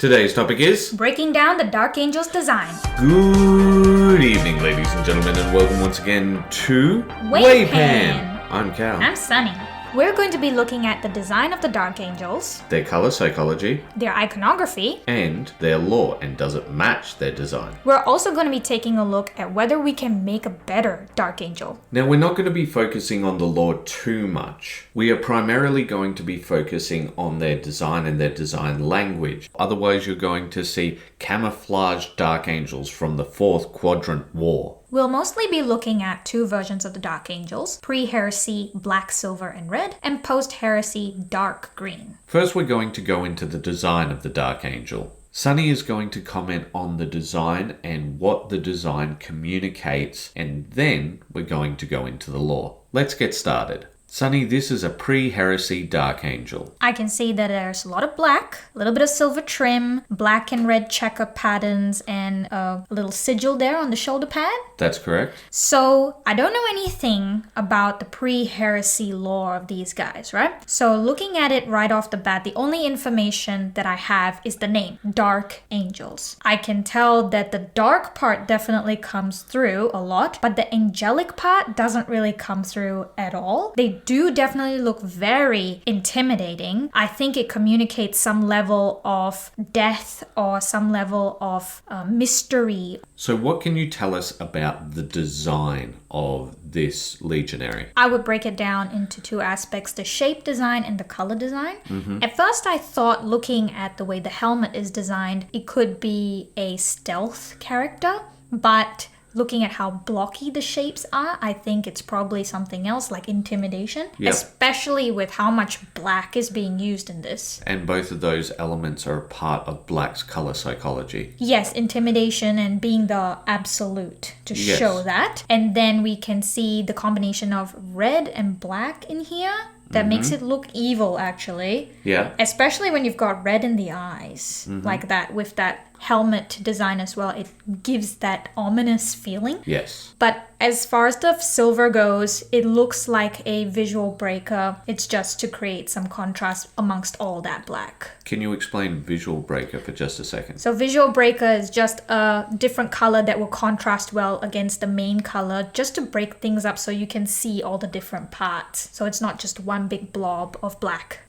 Today's topic is... breaking down the Dark Angel's design. Good evening, ladies and gentlemen, and welcome once again to WAYPN. I'm Cal. I'm Sunny. We're going to be looking at the design of the Dark Angels, their color psychology, their iconography, and their lore, and does it match their design. We're also going to be taking a look at whether we can make a better Dark Angel. Now, we're not going to be focusing on the lore too much. We are primarily going to be focusing on their design and their design language. Otherwise, you're going to see camouflaged Dark Angels from the 4th Quadrant War. We'll mostly be looking at two versions of the Dark Angels, pre-Heresy black, silver, and red, and post-Heresy dark green. First, we're going to go into the design of the Dark Angel. Sunny is going to comment on the design and what the design communicates, and then we're going to go into the lore. Let's get started. Sunny, this is a pre-Heresy Dark Angel. I can see that there's a lot of black, a little bit of silver trim, black and red checker patterns, and a little sigil there on the shoulder pad. That's correct. So I don't know anything about the pre-Heresy lore of these guys, right? So looking at it right off the bat, the only information that I have is the name, Dark Angels. I can tell that the dark part definitely comes through a lot, but the angelic part doesn't really come through at all. They do definitely look very intimidating. I think it communicates some level of death or some level of mystery. So what can you tell us about the design of this legionary? I would break it down into two aspects, the shape design and the color design. At first I thought, looking at the way the helmet is designed, it could be a stealth character, but looking at how blocky the shapes are, I think it's probably something else like intimidation, especially with how much black is being used in this. And both of those elements are a part of black's color psychology. Yes, intimidation and being the absolute to show that. And then we can see the combination of red and black in here. That makes it look evil, actually. Yeah. Especially when you've got red in the eyes, like that, with that helmet design as well. It gives that ominous feeling. Yes. But as far as the silver goes, it looks like a visual breaker. It's just to create some contrast amongst all that black. Can you explain visual breaker for just a second? So visual breaker is just a different color that will contrast well against the main color, just to break things up so you can see all the different parts. So it's not just one big blob of black.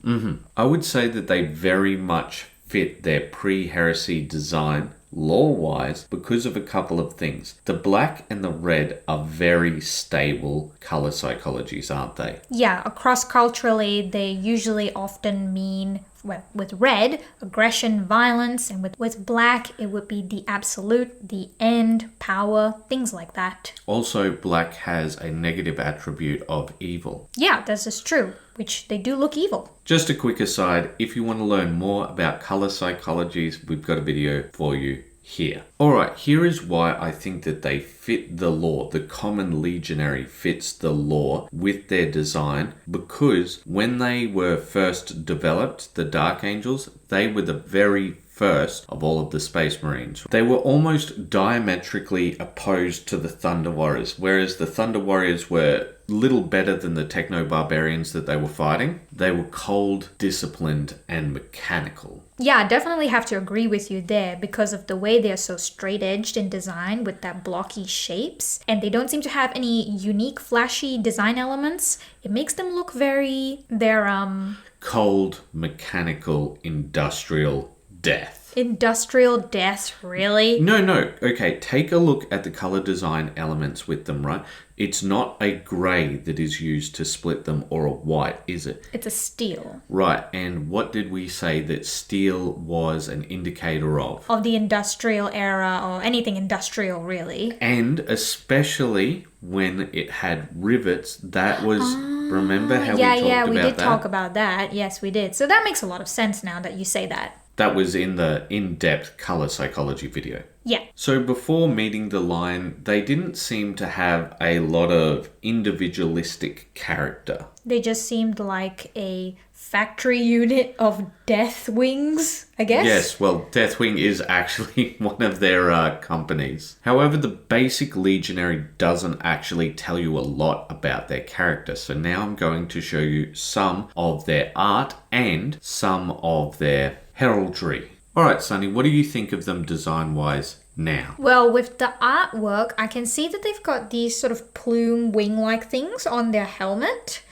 I would say that they very much fit their pre-Heresy design lore-wise because of a couple of things. The black and the red are very stable color psychologies, aren't they? Yeah, across culturally, they usually often mean, well, with red, aggression, violence, and with black, it would be the absolute, the end, power, things like that. Also, black has a negative attribute of evil. Yeah, this is true, which they do look evil. Just a quick aside, if you want to learn more about color psychologies, we've got a video for you here. Alright, here is why I think that they fit the lore. The common legionary fits the lore with their design, because when they were first developed, the Dark Angels, they were the very first of all of the Space Marines. They were almost diametrically opposed to the Thunder Warriors, whereas the Thunder Warriors were little better than the techno-barbarians that they were fighting. They were cold, disciplined, and mechanical. Yeah, I definitely have to agree with you there because of the way they're so straight-edged in design with that blocky shapes, and they don't seem to have any unique, flashy design elements. It makes them look they're cold, mechanical, industrial death. Industrial death, really? No. Okay, take a look at the color design elements with them, right? It's not a grey that is used to split them or a white, is it? It's a steel. Right, and what did we say that steel was an indicator of? Of the industrial era, or anything industrial, really. And especially when it had rivets, that was... remember how we talked about that? Yeah, we did talk about that. Yes, we did. So that makes a lot of sense now that you say that. That was in the in-depth color psychology video. Yeah. So before meeting the line, they didn't seem to have a lot of individualistic character. They just seemed like a factory unit of Deathwings, I guess? Yes, well, Deathwing is actually one of their companies. However, the basic legionary doesn't actually tell you a lot about their character. So now I'm going to show you some of their art and some of their heraldry. Alright, Sunny, what do you think of them design-wise now? Well, with the artwork, I can see that they've got these sort of plume wing-like things on their helmet.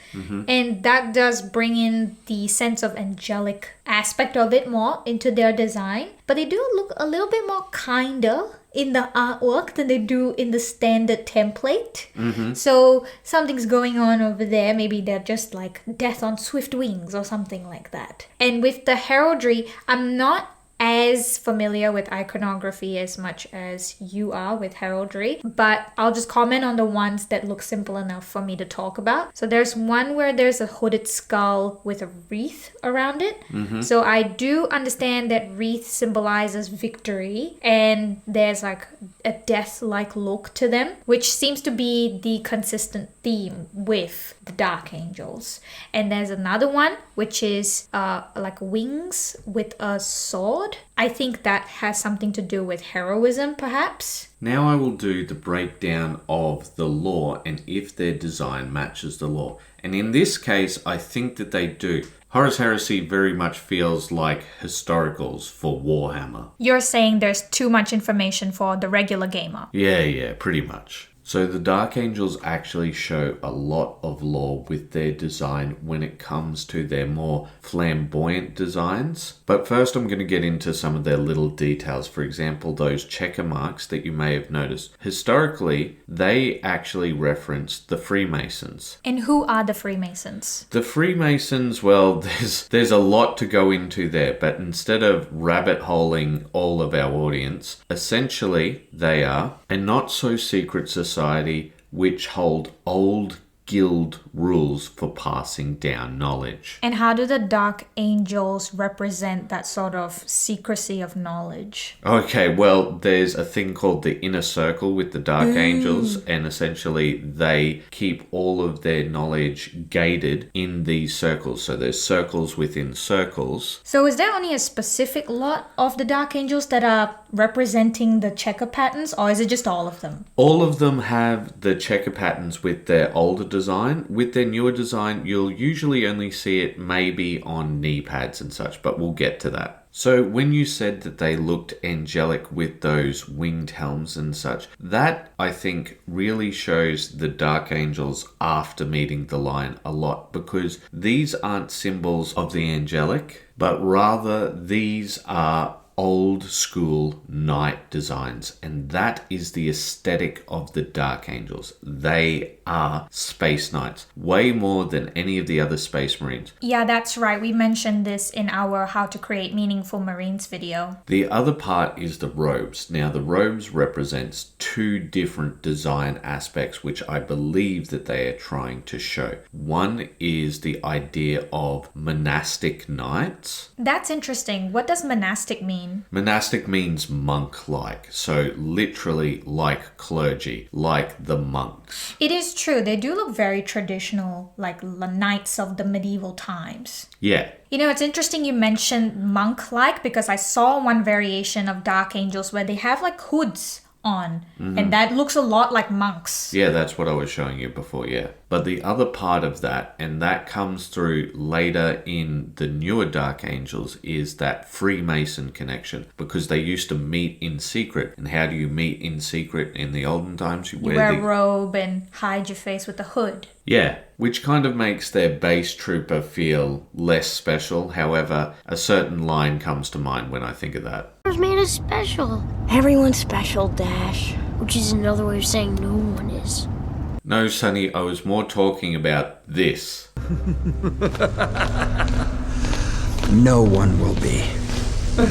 And that does bring in the sense of angelic aspect of it more into their design. But they do look a little bit more kinder in the artwork than they do in the standard template. So something's going on over there. Maybe they're just like death on swift wings or something like that. And with the heraldry, I'm not as familiar with iconography as much as you are with heraldry, but I'll just comment on the ones that look simple enough for me to talk about. So there's one where there's a hooded skull with a wreath around it. So I do understand that wreath symbolizes victory, and there's like a death-like look to them, which seems to be the consistent theme with the Dark Angels. And there's another one which is like wings with a sword. I think that has something to do with heroism, perhaps. Now I will do the breakdown of the lore and if their design matches the lore. And in this case, I think that they do. Horus Heresy very much feels like historicals for Warhammer. You're saying there's too much information for the regular gamer. Yeah, pretty much. So the Dark Angels actually show a lot of lore with their design when it comes to their more flamboyant designs. But first I'm going to get into some of their little details. For example, those checker marks that you may have noticed. Historically, they actually reference the Freemasons. And who are the Freemasons? The Freemasons, well, there's a lot to go into there, but instead of rabbit holing all of our audience, essentially they are a not-so-secret society which hold old guild rules for passing down knowledge. And how do the Dark Angels represent that sort of secrecy of knowledge? Okay, well, there's a thing called the Inner Circle with the Dark Angels, and essentially they keep all of their knowledge gated in these circles. So there's circles within circles. So is there only a specific lot of the Dark Angels that are representing the checker patterns, or is it just all of them? All of them have the checker patterns with their older design. With their newer design, you'll usually only see it maybe on knee pads and such, but we'll get to that. So when you said that they looked angelic with those winged helms and such, that I think really shows the Dark Angels after meeting the Lion a lot, because these aren't symbols of the angelic, but rather these are old school knight designs, and that is the aesthetic of the Dark Angels. They are space knights, way more than any of the other space marines. Yeah, that's right. We mentioned this in our How to Create Meaningful Marines video. The other part is the robes. Now, the robes represents two different design aspects which I believe that they are trying to show. One is the idea of monastic knights. That's interesting. What does monastic mean? Monastic means monk-like, so literally like clergy, like the monks. It is true. They do look very traditional, like the knights of the medieval times. Yeah. You know, it's interesting you mentioned monk-like, because I saw one variation of Dark Angels where they have like hoods on, and that looks a lot like monks. Yeah, that's what I was showing you before, yeah. But the other part of that, and that comes through later in the newer Dark Angels, is that Freemason connection, because they used to meet in secret. And how do you meet in secret in the olden times? You wear a robe and hide your face with a hood. Yeah, which kind of makes their base trooper feel less special. However, a certain line comes to mind when I think of that. Was made us special. Everyone's special, Dash. Which is another way of saying no one is. No, Sonny, I was more talking about this. No one will be. What's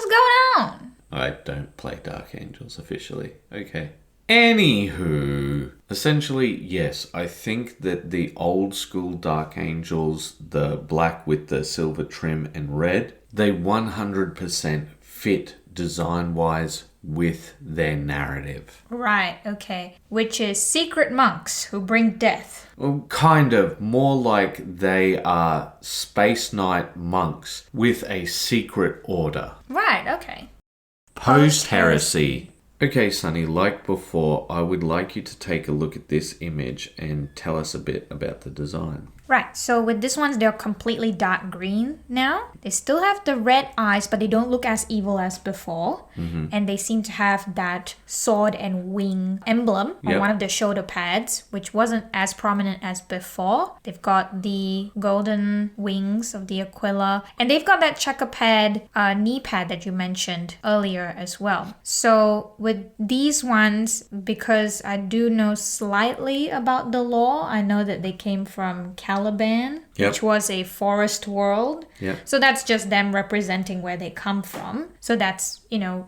going on? I don't play Dark Angels officially. Okay. Anywho, essentially, yes, I think that the old school Dark Angels, the black with the silver trim and red, they 100% fit design-wise with their narrative. Right, okay. Which is secret monks who bring death. Well, kind of. More like they are Space Knight monks with a secret order. Right, okay. Post-Heresy. Okay, Sunny, like before, I would like you to take a look at this image and tell us a bit about the design. Right, so with this ones, they're completely dark green now. They still have the red eyes, but they don't look as evil as before. And they seem to have that sword and wing emblem on one of their shoulder pads, which wasn't as prominent as before. They've got the golden wings of the Aquila, and they've got that checker pad, knee pad that you mentioned earlier as well. So with these ones, because I do know slightly about the lore, I know that they came from Caliban, which was a forest world. So that's just them representing where they come from. So that's,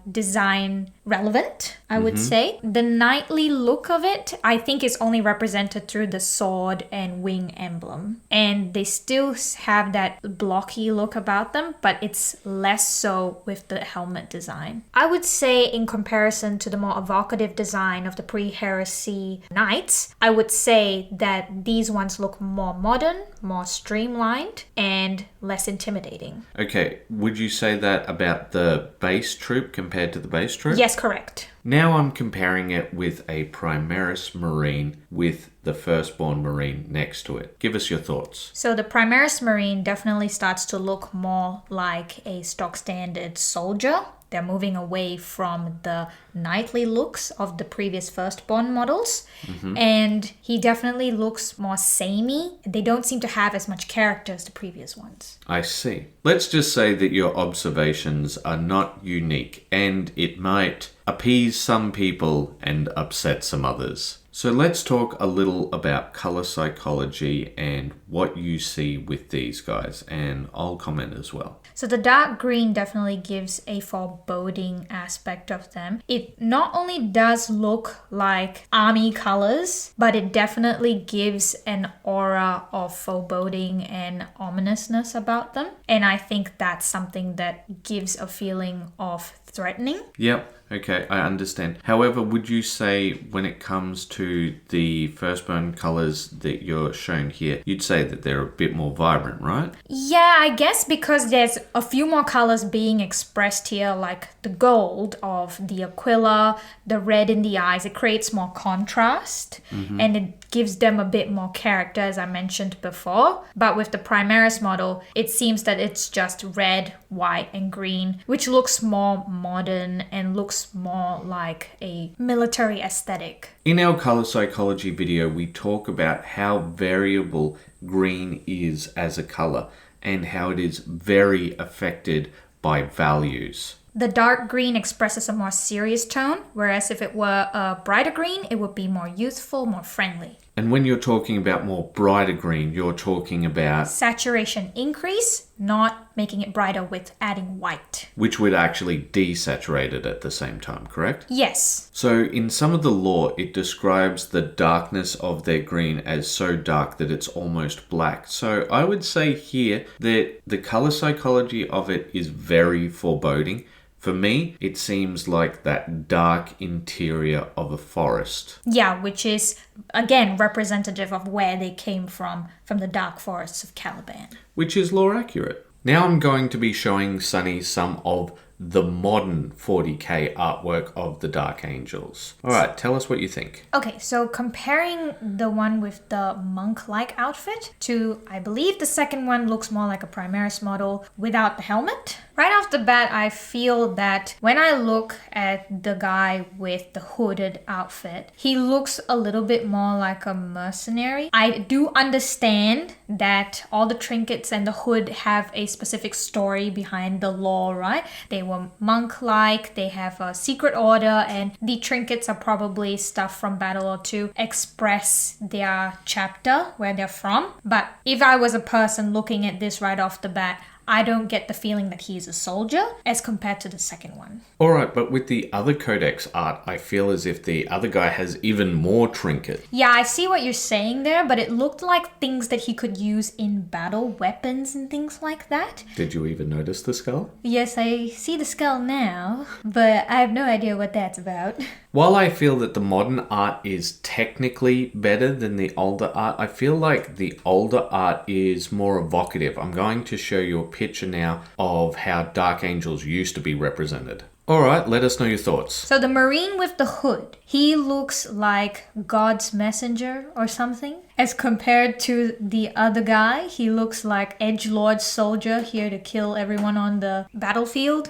design relevant, I would say. The knightly look of it, I think, is only represented through the sword and wing emblem. And they still have that blocky look about them, but it's less so with the helmet design. I would say, in comparison to the more evocative design of the pre-heresy knights, I would say that these ones look more modern, more streamlined, and less intimidating. Okay, would you say that about the base troop compared to the base troop? Yes, correct. Now I'm comparing it with a Primaris Marine with the Firstborn Marine next to it. Give us your thoughts. So the Primaris Marine definitely starts to look more like a stock standard soldier. They're moving away from the knightly looks of the previous Firstborn models. And he definitely looks more samey. They don't seem to have as much character as the previous ones. I see. Let's just say that your observations are not unique, and it might appease some people and upset some others. So let's talk a little about color psychology and what you see with these guys, and I'll comment as well. So the dark green definitely gives a foreboding aspect of them. It not only does look like army colors, but it definitely gives an aura of foreboding and ominousness about them. And I think that's something that gives a feeling of threatening. Yep. Okay, I understand. However, would you say when it comes to the Firstborn colors that you're shown here, you'd say that they're a bit more vibrant, right? Yeah, I guess because there's a few more colors being expressed here, like the gold of the Aquila, the red in the eyes. It creates more contrast and it gives them a bit more character, as I mentioned before. But with the Primaris model, it seems that it's just red, white, and green, which looks more modern and looks more like a military aesthetic. In our color psychology video, we talk about how variable green is as a color and how it is very affected by values. The dark green expresses a more serious tone, whereas if it were a brighter green, it would be more youthful, more friendly. And when you're talking about more brighter green, you're talking about saturation increase, not making it brighter with adding white. Which would actually desaturate it at the same time, correct? Yes. So in some of the lore, it describes the darkness of their green as so dark that it's almost black. So I would say here that the color psychology of it is very foreboding. For me, it seems like that dark interior of a forest. Yeah, which is, again, representative of where they came from the dark forests of Caliban. Which is lore accurate. Now I'm going to be showing Sunny some of the modern 40k artwork of the Dark Angels. Alright, tell us what you think. Okay, so comparing the one with the monk-like outfit to, I believe the second one looks more like a Primaris model without the helmet. Right off the bat, I feel that when I look at the guy with the hooded outfit, he looks a little bit more like a mercenary. I do understand that all the trinkets and the hood have a specific story behind the lore, right? They were monk-like, they have a secret order, and the trinkets are probably stuff from Battle or to express their chapter, where they're from. But if I was a person looking at this right off the bat, I don't get the feeling that he's a soldier as compared to the second one. Alright, but with the other codex art, I feel as if the other guy has even more trinket. Yeah, I see what you're saying there, but it looked like things that he could use in battle, weapons and things like that. Did you even notice the skull? Yes, I see the skull now, but I have no idea what that's about. While I feel that the modern art is technically better than the older art, I feel like the older art is more evocative. I'm going to show you a picture now of how Dark Angels used to be represented. Alright, let us know your thoughts. So the Marine with the hood, he looks like God's messenger or something. As compared to the other guy, he looks like edgelord soldier here to kill everyone on the battlefield.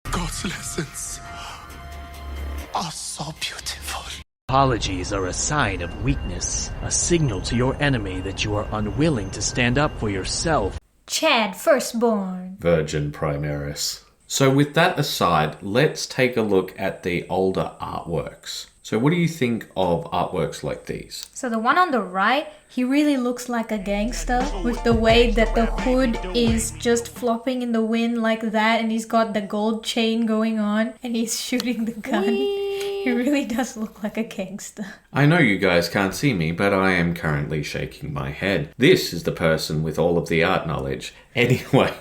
God's lessons are so beautiful. Apologies are a sign of weakness, a signal to your enemy that you are unwilling to stand up for yourself. Chad Firstborn. Virgin Primaris. So with that aside, let's take a look at the older artworks. So what do you think of artworks like these? So the one on the right, he really looks like a gangster with the way that the hood is just flopping in the wind like that, and he's got the gold chain going on and he's shooting the gun. He really does look like a gangster. I know you guys can't see me, but I am currently shaking my head. This is the person with all of the art knowledge. Anyway,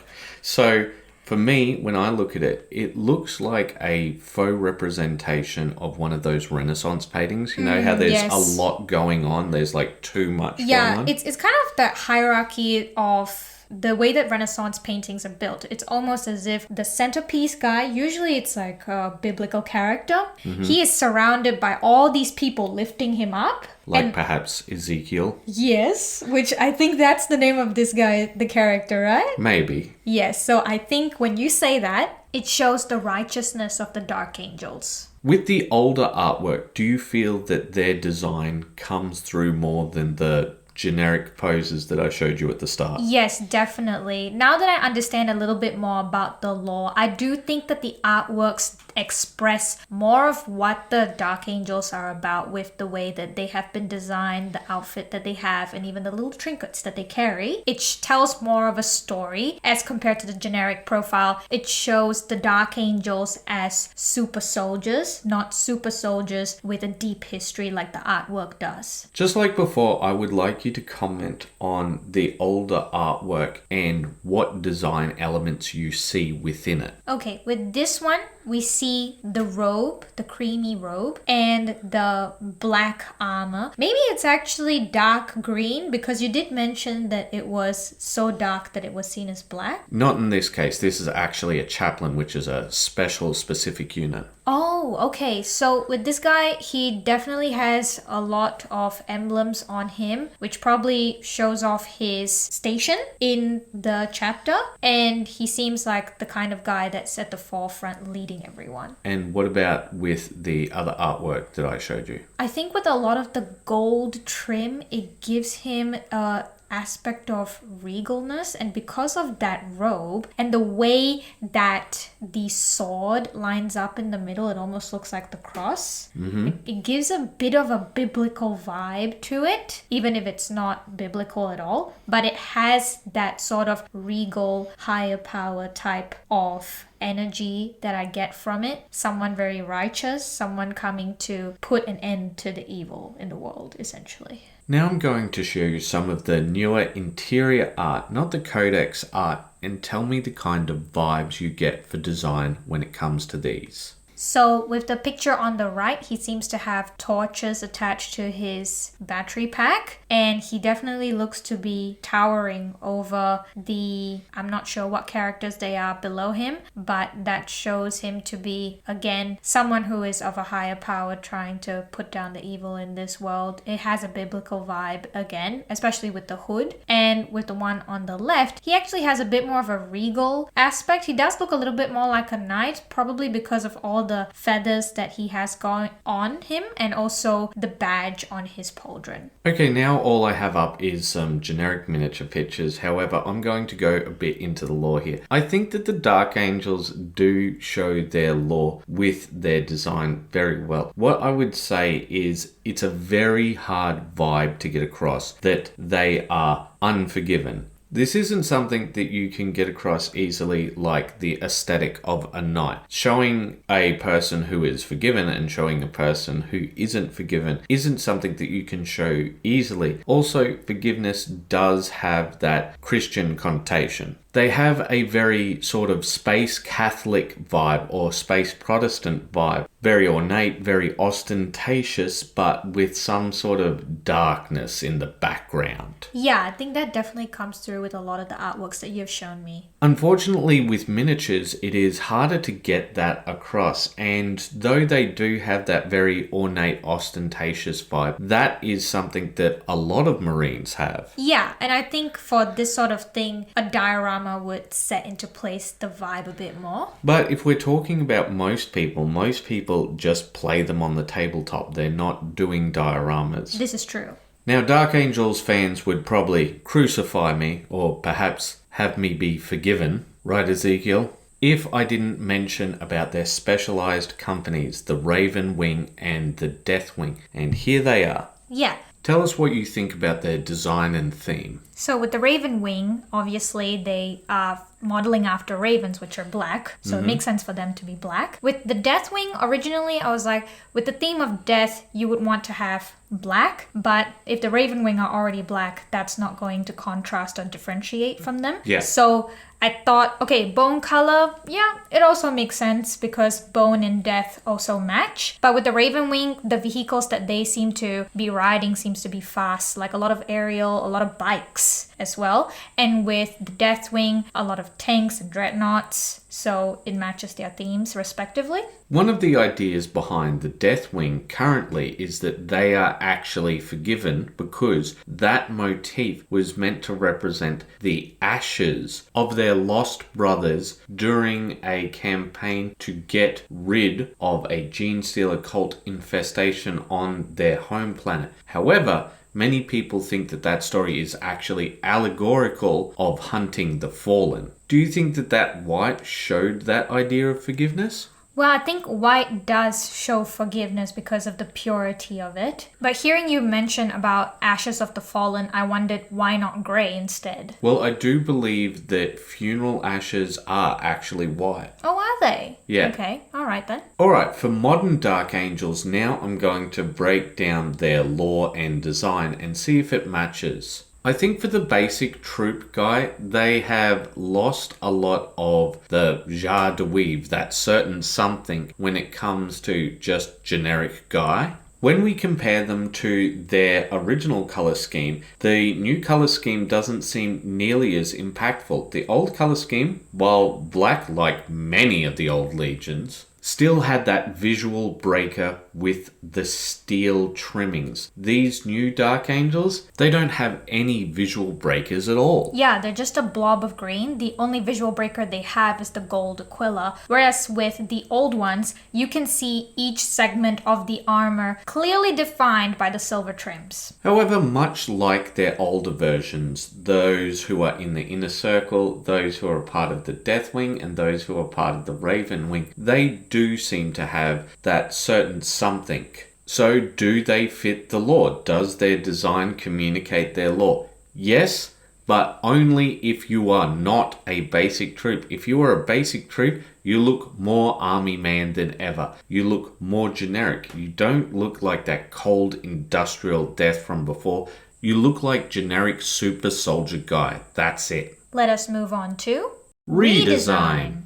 so for me, when I look at it, it looks like a faux representation of one of those Renaissance paintings. You know how there's a lot going on? There's like too much going on? Yeah, it's kind of that hierarchy of the way that Renaissance paintings are built. It's almost as if the centerpiece guy, usually it's like a biblical character, he is surrounded by all these people lifting him up. Like perhaps Ezekiel? Yes, which I think that's the name of this guy, the character, right? Maybe. Yes, so I think when you say that, it shows the righteousness of the Dark Angels. With the older artwork, do you feel that their design comes through more than the generic poses that I showed you at the start? Yes, definitely. Now that I understand a little bit more about the lore, I do think that the artworks express more of what the Dark Angels are about with the way that they have been designed, the outfit that they have, and even the little trinkets that they carry. It tells more of a story as compared to the generic profile. It shows the Dark Angels as super soldiers, not super soldiers with a deep history like the artwork does. Just like before, I would like you to comment on the older artwork and what design elements you see within it. Okay, with this one, we see the robe, the creamy robe, and the black armor. Maybe it's actually dark green because you did mention that it was so dark that it was seen as black. Not in this case. This is actually a chaplain, which is a special specific unit. Oh, okay. So with this guy, he definitely has a lot of emblems on him, which probably shows off his station in the chapter. And he seems like the kind of guy that's at the forefront leading everyone. And what about with the other artwork that I showed you? I think with a lot of the gold trim, it gives him a aspect of regalness, and because of that robe and the way that the sword lines up in the middle, it almost looks like the cross. It gives a bit of a biblical vibe to it, even if it's not biblical at all, but it has that sort of regal higher power type of energy that I get from it. Someone very righteous, someone coming to put an end to the evil in the world, essentially. Now I'm going to show you some of the newer interior art, not the codex art, and tell me the kind of vibes you get for design when it comes to these. So with the picture on the right, he seems to have torches attached to his battery pack, and he definitely looks to be towering over the, I'm not sure what characters they are below him, but that shows him to be, again, someone who is of a higher power trying to put down the evil in this world. It has a biblical vibe again, especially with the hood. And with the one on the left, he actually has a bit more of a regal aspect. He does look a little bit more like a knight, probably because of all the feathers that he has going on him and also the badge on his pauldron. Okay, now all I have up is some generic miniature pictures. However, I'm going to go a bit into the lore here. I think that the Dark Angels do show their lore with their design very well. What I would say is it's a very hard vibe to get across that they are unforgiven. This isn't something that you can get across easily like the aesthetic of a knight. Showing a person who is forgiven and showing a person who isn't forgiven isn't something that you can show easily. Also, forgiveness does have that Christian connotation. They have a very sort of space Catholic vibe or space Protestant vibe very ornate, very ostentatious, but with some sort of darkness in the background. Yeah, I think that definitely comes through with a lot of the artworks that you've shown me. Unfortunately, with miniatures, it is harder to get that across, and though they do have that very ornate, ostentatious vibe, that is something that a lot of Marines have. Yeah, and I think for this sort of thing, a diorama would set into place the vibe a bit more. But if we're talking about most people just play them on the tabletop. They're not doing dioramas. This is true. Now, Dark Angels fans would probably crucify me, or perhaps have me be forgiven, right, Ezekiel? If I didn't mention about their specialized companies, the Raven Wing and the Death Wing. And here they are. Yeah. Tell us what you think about their design and theme. So with the Raven Wing, obviously they are modeling after ravens, which are black. So it makes sense for them to be black. With the Death Wing, originally I was like, with the theme of death, you would want to have black. But if the Raven Wing are already black, that's not going to contrast or differentiate from them. Yeah. So I thought, okay, bone color, yeah, it also makes sense because bone and death also match. But with the Raven Wing, the vehicles that they seem to be riding seems to be fast, like a lot of aerial, a lot of bikes as well. And with the Death Wing, a lot of tanks and dreadnoughts. So it matches their themes respectively. One of the ideas behind the Death Wing currently is that they are actually forgiven because that motif was meant to represent the ashes of their lost brothers during a campaign to get rid of a Gene Stealer cult infestation on their home planet. However, many people think that that story is actually allegorical of hunting the fallen. Do you think that that white showed that idea of forgiveness? Well, I think white does show forgiveness because of the purity of it. But hearing you mention about Ashes of the Fallen, I wondered why not grey instead? Well, I do believe that funeral ashes are actually white. Oh, are they? Yeah. Okay, alright then. Alright, for modern Dark Angels, now I'm going to break down their lore and design and see if it matches. I think for the basic troop guy, they have lost a lot of the joie de vivre, that certain something, when it comes to just generic guy. When we compare them to their original colour scheme, the new colour scheme doesn't seem nearly as impactful. The old colour scheme, while black like many of the old legions, still had that visual breaker with the steel trimmings. These new Dark Angels, they don't have any visual breakers at all. Yeah, they're just a blob of green. The only visual breaker they have is the gold Aquila. Whereas with the old ones, you can see each segment of the armor clearly defined by the silver trims. However, much like their older versions, those who are in the inner circle, those who are part of the Death Wing, and those who are part of the Raven Wing, they do seem to have that certain something. So do they fit the lore? Does their design communicate their lore? Yes, but only if you are not a basic troop. If you are a basic troop, you look more army man than ever. You look more generic. You don't look like that cold industrial death from before. You look like generic super soldier guy. That's it. Let us move on to Redesign.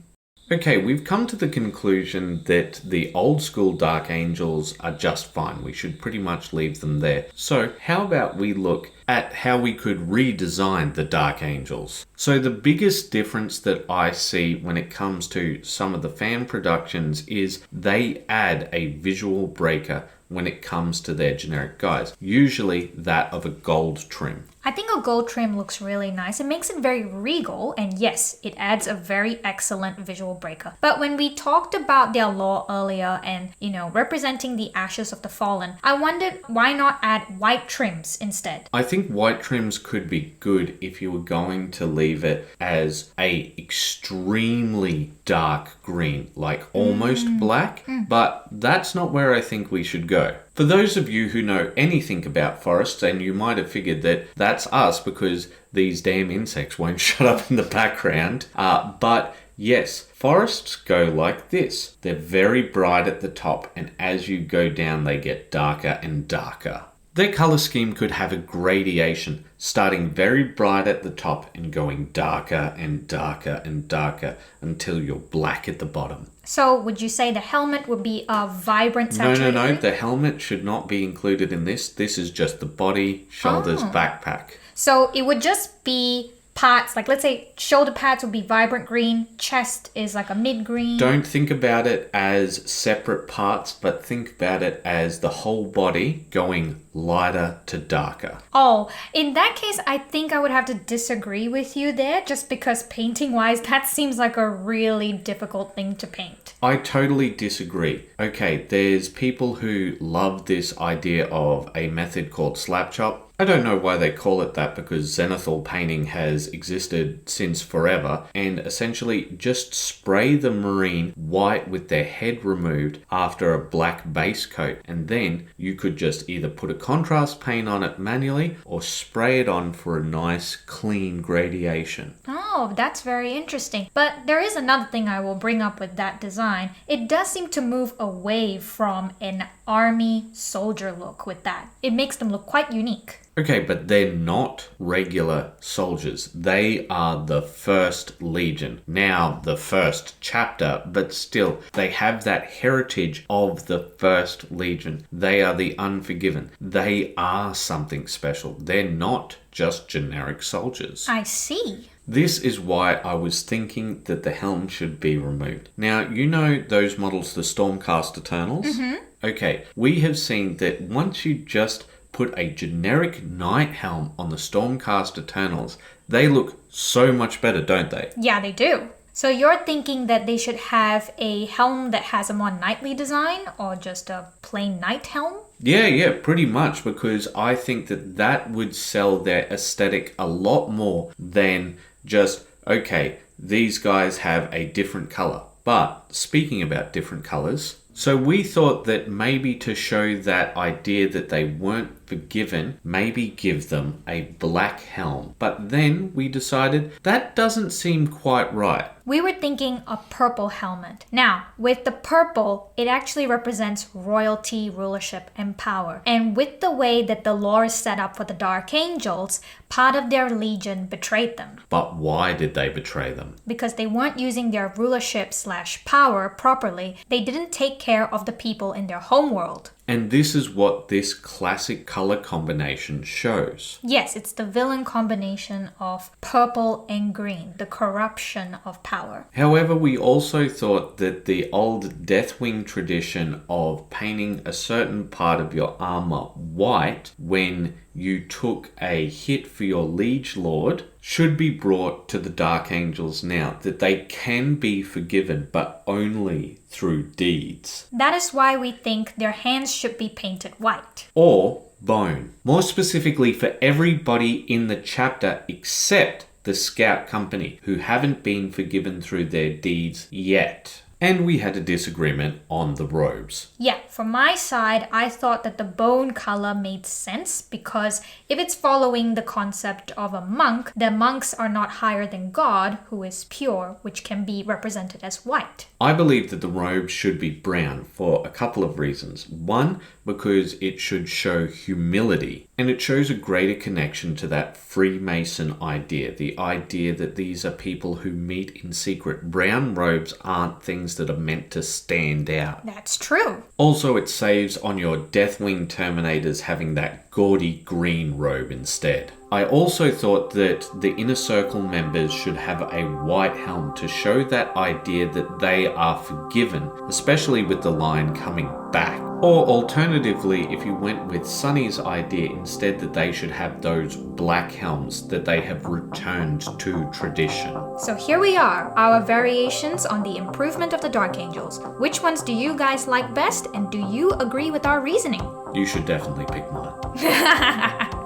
Okay, we've come to the conclusion that the old school Dark Angels are just fine. We should pretty much leave them there. So how about we look at how we could redesign the Dark Angels? So the biggest difference that I see when it comes to some of the fan productions is they add a visual breaker when it comes to their generic guys, usually that of a gold trim. I think a gold trim looks really nice. It makes it very regal, and yes, it adds a very excellent visual breaker. But when we talked about their lore earlier and, representing the ashes of the fallen, I wondered why not add white trims instead? I think white trims could be good if you were going to leave it as a extremely dark green, like almost black, but that's not where I think we should go. For those of you who know anything about forests, and you might have figured that that's us because these damn insects won't shut up in the background, but yes, forests go like this. They're very bright at the top, and as you go down, they get darker and darker. Their color scheme could have a gradation, starting very bright at the top and going darker and darker and darker until you're black at the bottom. So would you say the helmet would be a vibrant saturated No. green? The helmet should not be included in this. This is just the body, shoulders, backpack. So it would just be parts, like let's say shoulder pads would be vibrant green, chest is like a mid-green. Don't think about it as separate parts, but think about it as the whole body going lighter to darker. Oh, in that case, I think I would have to disagree with you there, just because painting-wise, that seems like a really difficult thing to paint. I totally disagree. Okay, there's people who love this idea of a method called slap chop. I don't know why they call it that, because zenithal painting has existed since forever, and essentially just spray the marine white with their head removed after a black base coat, and then you could just either put a contrast paint on it manually or spray it on for a nice clean gradation. Oh, that's very interesting. But there is another thing I will bring up with that design. It does seem to move away from an army soldier look with that. It makes them look quite unique. Okay, but they're not regular soldiers. They are the First Legion. Now, the First Chapter, but still, they have that heritage of the First Legion. They are the Unforgiven. They are something special. They're not just generic soldiers. I see. This is why I was thinking that the helm should be removed. Now, you know those models, the Stormcast Eternals? Mm-hmm. Okay, we have seen that once you just put a generic knight helm on the Stormcast Eternals, they look so much better, don't they? Yeah, they do. So you're thinking that they should have a helm that has a more knightly design, or just a plain knight helm? Yeah, pretty much, because I think that that would sell their aesthetic a lot more than just, okay, these guys have a different color. But speaking about different colors, so we thought that maybe to show that idea that they weren't forgiven, maybe give them a black helm. But then we decided that doesn't seem quite right. We were thinking a purple helmet. Now, with the purple, it actually represents royalty, rulership, and power. And with the way that the lore is set up for the Dark Angels, part of their legion betrayed them. But why did they betray them? Because they weren't using their rulership/power properly. They didn't take care of the people in their homeworld. And this is what this classic color combination shows. Yes, it's the villain combination of purple and green, the corruption of power. However, we also thought that the old Deathwing tradition of painting a certain part of your armor white when you took a hit for your liege lord should be brought to the Dark Angels now, that they can be forgiven, but only through deeds. That is why we think their hands should be painted white. Or bone. More specifically for everybody in the chapter except the Scout Company, who haven't been forgiven through their deeds yet. And we had a disagreement on the robes. Yeah, from my side, I thought that the bone color made sense because if it's following the concept of a monk, the monks are not higher than God, who is pure, which can be represented as white. I believe that the robe should be brown for a couple of reasons. One, because it should show humility, and it shows a greater connection to that Freemason idea, the idea that these are people who meet in secret. Brown robes aren't things that are meant to stand out. That's true. Also, it saves on your Deathwing Terminators having that gaudy green robe instead. I also thought that the Inner Circle members should have a white helm to show that idea that they are forgiven, especially with the line coming back. Or alternatively, if you went with Sunny's idea instead, that they should have those black helms, that they have returned to tradition. So here we are, our variations on the improvement of the Dark Angels. Which ones do you guys like best, and do you agree with our reasoning? You should definitely pick mine.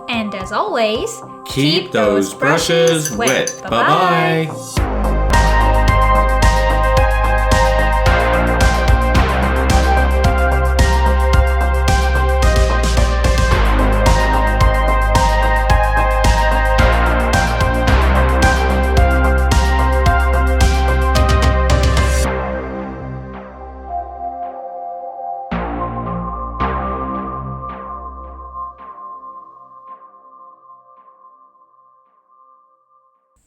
And as always, Keep those brushes wet. Bye-bye.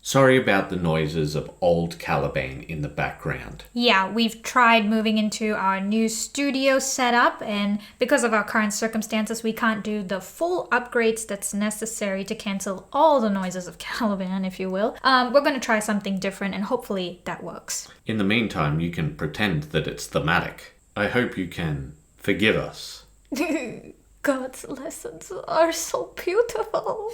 Sorry about the noises of old Caliban in the background. Yeah, we've tried moving into our new studio setup, and because of our current circumstances, we can't do the full upgrades that's necessary to cancel all the noises of Caliban, if you will. We're going to try something different, and hopefully that works. In the meantime, you can pretend that it's thematic. I hope you can forgive us. God's lessons are so beautiful.